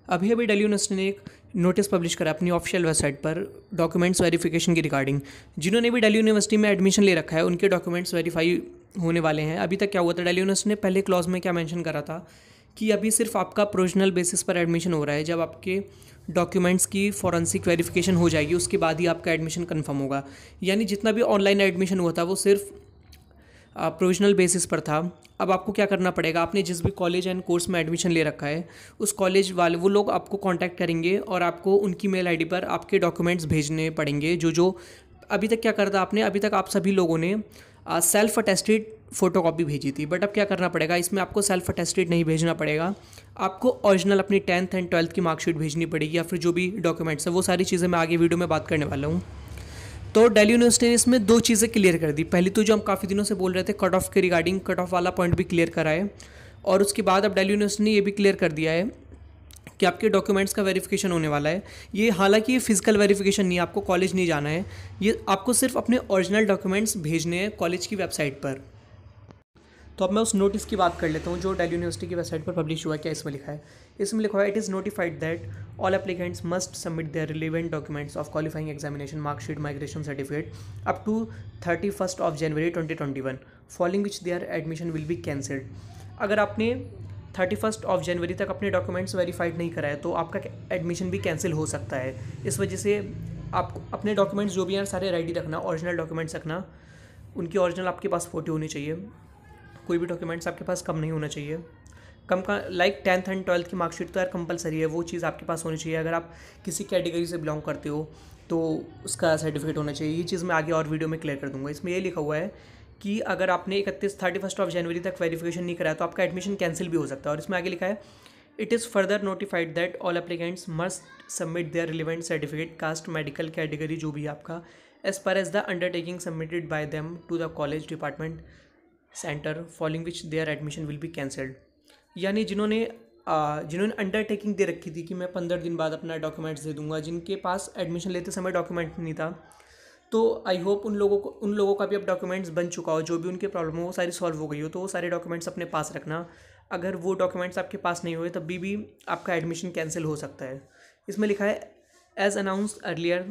अभी अभी दिल्ली यूनिवर्सिटी ने एक नोटिस पब्लिश करा अपनी ऑफिशियल वेबसाइट पर डॉक्यूमेंट्स वेरिफिकेशन की रिगार्डिंग। जिन्होंने भी दिल्ली यूनिवर्सिटी में एडमिशन ले रखा है उनके डॉक्यूमेंट्स वेरीफाई होने वाले हैं। अभी तक क्या हुआ था, दिल्ली यूनिवर्सिटी ने पहले क्लॉज में क्या मेंशन करा था कि अभी सिर्फ आपका प्रोविजनल बेसिस पर एडमिशन हो रहा है। जब आपके डॉक्यूमेंट्स की फॉरेंसिक वेरिफिकेशन हो जाएगी उसके बाद ही आपका एडमिशन कन्फर्म होगा। यानी जितना भी ऑनलाइन एडमिशन हुआ था वो सिर्फ प्रोविजनल बेसिस पर था। अब आपको क्या करना पड़ेगा, आपने जिस भी कॉलेज एंड कोर्स में एडमिशन ले रखा है उस कॉलेज वाले वो लोग आपको कांटेक्ट करेंगे और आपको उनकी मेल आईडी पर आपके डॉक्यूमेंट्स भेजने पड़ेंगे। जो जो अभी तक क्या करता आपने, अभी तक आप सभी लोगों ने सेल्फ अटेस्टेड फ़ोटोकॉपी भेजी थी, बट अब क्या करना पड़ेगा, इसमें आपको सेल्फ अटेस्टेड नहीं भेजना पड़ेगा। आपको ओरिजिनल अपनी 10th एंड 12th की मार्कशीट भेजनी पड़ेगी या फिर जो भी डॉक्यूमेंट्स है। वो सारी चीज़ें मैं आगे वीडियो में बात करने वाला हूँ। तो दिल्ली यूनिवर्सिटी ने इसमें दो चीज़ें क्लियर कर दी। पहली तो जो हम काफ़ी दिनों से बोल रहे थे कट ऑफ के रिगार्डिंग, कट ऑफ वाला पॉइंट भी क्लियर करा है। और उसके बाद अब दिल्ली यूनिवर्सिटी ने ये भी क्लियर कर दिया है कि आपके डॉक्यूमेंट्स का वेरिफिकेशन होने वाला है। ये हालांकि ये फिजिकल वेरिफिकेशन नहीं है, आपको कॉलेज नहीं जाना है, ये आपको सिर्फ अपने ओरिजिनल डॉक्यूमेंट्स भेजने हैं कॉलेज की वेबसाइट पर। तो अब मैं उस नोटिस की बात कर लेता हूँ जो दिल्ली यूनिवर्सिटी की वेबसाइट पर पब्लिश हुआ है। क्या इसमें लिखा है, इसमें लिखा है it is notified that all applicants must submit their relevant documents of qualifying examination marksheet migration certificate up to 31 January 2021 following which their admission will be cancelled. अगर आपने 31 जनवरी तक अपने डॉक्यूमेंट्स वेरीफाइड नहीं कराए तो आपका एडमिशन भी कैंसिल हो सकता है। इस वजह से आप अपने डॉक्यूमेंट्स जो भी हैं सारे रेडी रखना, ओरिजिनल डॉक्यूमेंट्स रखना, उनकी ओरिजिनल आपके पास फ़ोटो होनी चाहिए, कोई भी डॉक्यूमेंट्स आपके पास कम नहीं होना चाहिए। कम का लाइक 10th एंड 12th की मार्कशीट तो यार कंपलसरी है, वो चीज़ आपके पास होनी चाहिए। अगर आप किसी कैटेगरी से बिलोंग करते हो तो उसका सर्टिफिकेट होना चाहिए। ये चीज़ मैं आगे और वीडियो में क्लियर कर दूंगा। इसमें ये लिखा हुआ है कि अगर आपने 31 जनवरी तक वेरिफिकेशन नहीं कराया तो आपका एडमिशन कैंसिल भी हो सकता है। और इसमें आगे लिखा है it is further notified that all applicants must submit their relevant certificate caste medical category जो भी है आपका as per as the undertaking submitted by them to the college department centre following which their admission will be cancelled. यानी जिन्होंने undertaking दे रखी थी कि मैं 15 दिन बाद अपना डॉक्यूमेंट्स दे दूंगा, जिनके पास एडमिशन लेते समय डॉक्यूमेंट नहीं था, तो आई होप उन लोगों का भी अब डॉक्यूमेंट्स बन चुका हो, जो भी उनके प्रॉब्लम हो वो सारी सॉल्व हो गई हो। तो वो सारे डॉक्यूमेंट्स अपने पास रखना। अगर वो डॉक्यूमेंट्स आपके पास नहीं हुए तब भी आपका एडमिशन कैंसिल हो सकता है। इसमें लिखा है as announced earlier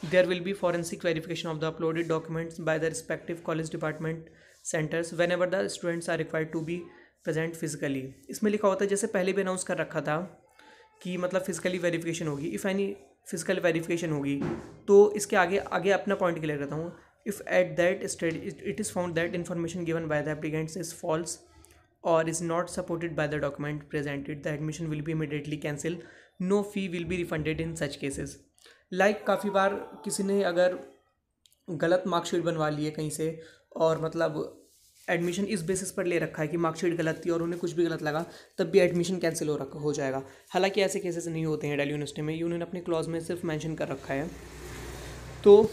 there will be forensic verification of the uploaded documents by the respective college department centres whenever the students are required to be present physically. इसमें लिखा होता है जैसे पहले भी अनाउंस कर रखा था कि मतलब फिजिकली वेरिफिकेशन होगी, इफ़ एनी फिजिकल वेरिफिकेशन होगी। तो इसके आगे आगे अपना पॉइंट क्लियर करता हूँ। If at that stage it is found that information given by the applicants is false और is not supported by the document presented the admission will be immediately cancel, no fee will be refunded in such cases. Like काफ़ी बार किसी ने अगर गलत marksheet बनवा ली है कहीं से और मतलब एडमिशन इस बेसिस पर ले रखा है कि मार्कशीट गलत थी और उन्हें कुछ भी गलत लगा, तब भी एडमिशन कैंसिल हो जाएगा। हालांकि ऐसे केसेस नहीं होते हैं दिल्ली यूनिवर्सिटी में, ये उन्होंने अपने क्लॉज में सिर्फ मेंशन कर रखा है। तो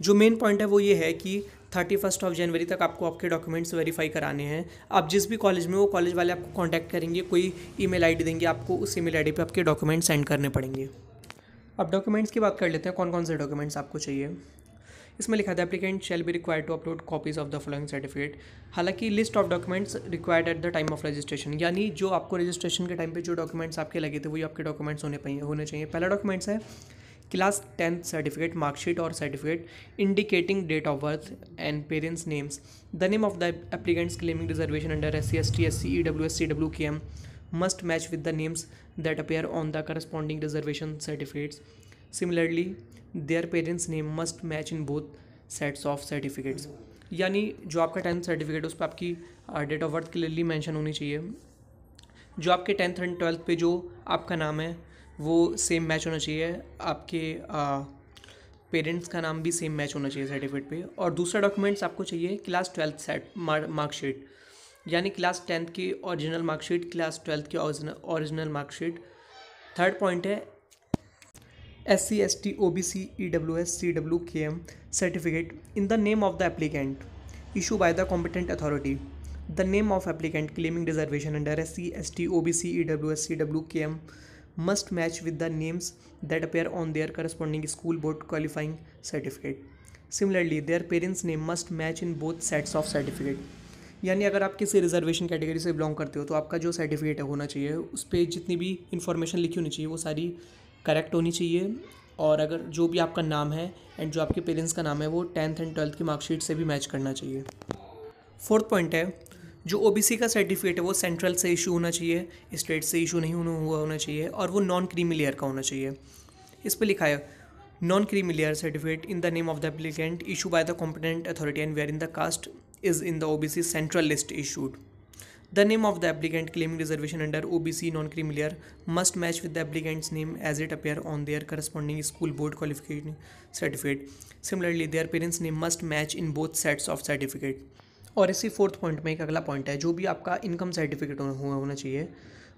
जो मेन पॉइंट है वो ये है कि 31 जनवरी तक आपको आपके डॉक्यूमेंट्स वेरीफाई कराने हैं। आप जिस भी कॉलेज में, वो कॉलेज वाले आपको कॉन्टैक्ट करेंगे, कोई ईमेल आईडी देंगे आपको, उस ईमेल आईडी पे आपके डॉक्यूमेंट्स सेंड करने पड़ेंगे। अब डॉक्यूमेंट्स की बात कर लेते हैं, कौन कौन से डॉक्यूमेंट्स आपको चाहिए। इसमें लिखा था applicant shall be required to upload copies of the following certificate. हालांकि list of documents required at the time of registration, यानी जो आपको रजिस्ट्रेशन के टाइम पे जो डॉक्यूमेंट्स आपके लगे थे वही आपके डॉक्यूमेंट्स होने चाहिए। पहला डॉक्यूमेंट्स है क्लास 10th सर्टिफिकेट, मार्कशीट और certificate indicating date of birth and parents names, the name of the applicants claiming reservation under SC ST SC EWS CW KM must match with the names that appear on the corresponding reservation certificates. Similarly, their parents' name must match in both sets of certificates. यानी जो आपका 10th certificate उस पर आपकी date of birth clearly mention होनी चाहिए। जो आपके 10th एंड 12th पे जो आपका नाम है वो सेम मैच होना चाहिए, आपके पेरेंट्स का नाम भी सेम मैच होना चाहिए सर्टिफिकेट पे। और दूसरा डॉक्यूमेंट्स आपको चाहिए क्लास 12th सेट मार्कशीट, यानी क्लास 10th की ओरिजिनल मार्कशीट, क्लास 12th की ओरिजिनल मार्कशीट। थर्ड पॉइंट है SC ST OBC EWS CW KM certificate in the name of the applicant issued by the competent authority. The name of applicant claiming reservation under SC ST OBC EWS CW KM must match with the names that appear on their corresponding school board qualifying certificate. Similarly, their parents' name must match in both sets of certificate. यानी अगर आप किसी reservation category से belong करते हो तो आपका जो सर्टिफिकेट है होना चाहिए उस पर जितनी भी इंफॉर्मेशन लिखी होनी चाहिए वो सारी करेक्ट होनी चाहिए। और अगर जो भी आपका नाम है एंड जो आपके पेरेंट्स का नाम है वो 10th एंड 12th की मार्कशीट से भी मैच करना चाहिए। फोर्थ पॉइंट है, जो ओबीसी का सर्टिफिकेट है वो सेंट्रल से इशू होना चाहिए, स्टेट से इशू नहीं होना चाहिए, और वो नॉन क्रीमी लेयर का होना चाहिए। इस पर लिखा है non creamy layer certificate in the name of the applicant issue by the competent authority and where in the caste is in the OBC central list issued. The name of the applicant claiming reservation under OBC non-creamy layer must match with the applicant's name as it appear on their corresponding school board qualification certificate. Similarly, their parents' name must match in both sets of certificate. और इसी fourth point में एक अगला point है, जो भी आपका income certificate होना चाहिए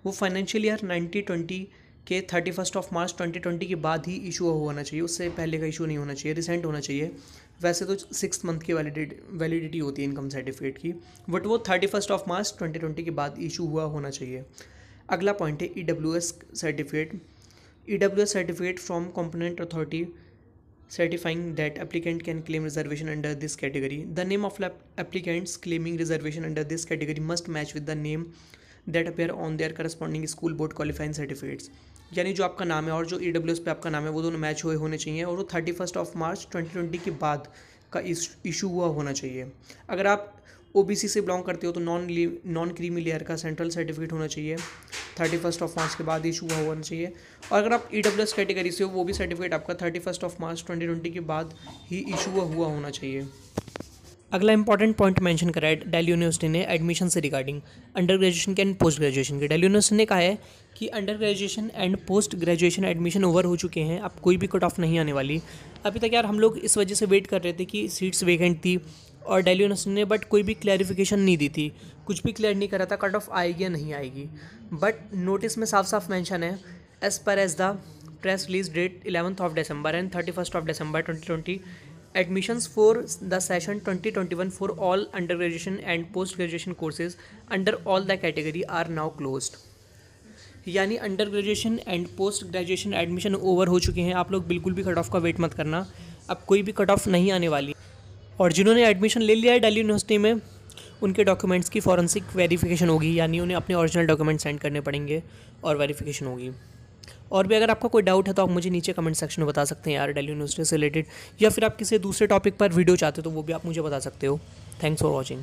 वो फाइनेंशियल ईयर 1920 के 31 मार्च 2020 के बाद ही इशू होना चाहिए, उससे पहले का इशू नहीं होना चाहिए, रिसेंट होना चाहिए। वैसे तो 6 मंथ की वैलिडिटी होती है इनकम सर्टिफिकेट की, बट वो 31 मार्च 2020 के बाद इशू हुआ होना चाहिए। अगला पॉइंट है EWS certificate. EWS certificate from competent authority certifying that applicant can claim reservation under this category. The name of applicants claiming reservation under this category must match with the name that appear on their corresponding school board qualifying certificates. यानी जो आपका नाम है और जो EWS पे आपका नाम है वो दोनों मैच होने चाहिए, और वो 31 मार्च 2020 के बाद का इशू हुआ होना चाहिए। अगर आप OBC से बिलोंग करते हो तो नॉन क्रीमी लेयर का सेंट्रल सर्टिफिकेट होना चाहिए, 31 मार्च के बाद इशू हुआ होना चाहिए। और अगर आप EWS कैटेगरी से हो वो भी सर्टिफिकेट आपका 31 मार्च 2020 के बाद ही इशू हुआ होना चाहिए। अगला इंपॉर्टेंट पॉइंट मेंशन करा है दिल्ली यूनिवर्सिटी ने एडमिशन से रिगार्डिंग अंडर ग्रेजुएशन के एंड पोस्ट ग्रेजुएशन के। दिल्ली यूनिवर्सिटी ने कहा है कि under graduation and post graduation admission over हो चुके हैं, अब कोई भी कट ऑफ नहीं आने वाली। अभी तक यार हम लोग इस वजह से वेट कर रहे थे कि सीट्स वेकेंट थी और दिल्ली यूनिवर्सिटी ने बट कोई भी क्लैरिफिकेशन नहीं दी थी, कुछ भी क्लियर नहीं करा था कट ऑफ आएगी या नहीं आएगी। बट नोटिस में साफ साफ मेंशन है as per as the press release date 11 December and 31 December 2020 admissions for the session 2021 for all undergraduation and post graduation courses under all the category are now closed. यानी under graduation and post graduation admission over हो चुके हैं, आप लोग बिल्कुल भी cut off का wait मत करना, अब कोई भी कट ऑफ नहीं आने वाली। और जिन्होंने एडमिशन ले लिया है दिल्ली यूनिवर्सिटी में उनके डॉक्यूमेंट्स की फॉरेंसिक वेरिफिकेशन होगी, यानी उन्हें अपने ओरिजिनल डॉक्यूमेंट सेंड करने पड़ेंगे और वेरिफिकेशन होगी। और भी अगर आपका कोई डाउट है तो आप मुझे नीचे कमेंट सेक्शन में बता सकते हैं यार दिल्ली यूनिवर्सिटी से रिलेटेड, या फिर आप किसी दूसरे टॉपिक पर वीडियो चाहते हो तो वो भी आप मुझे बता सकते हो। Thanks for watching.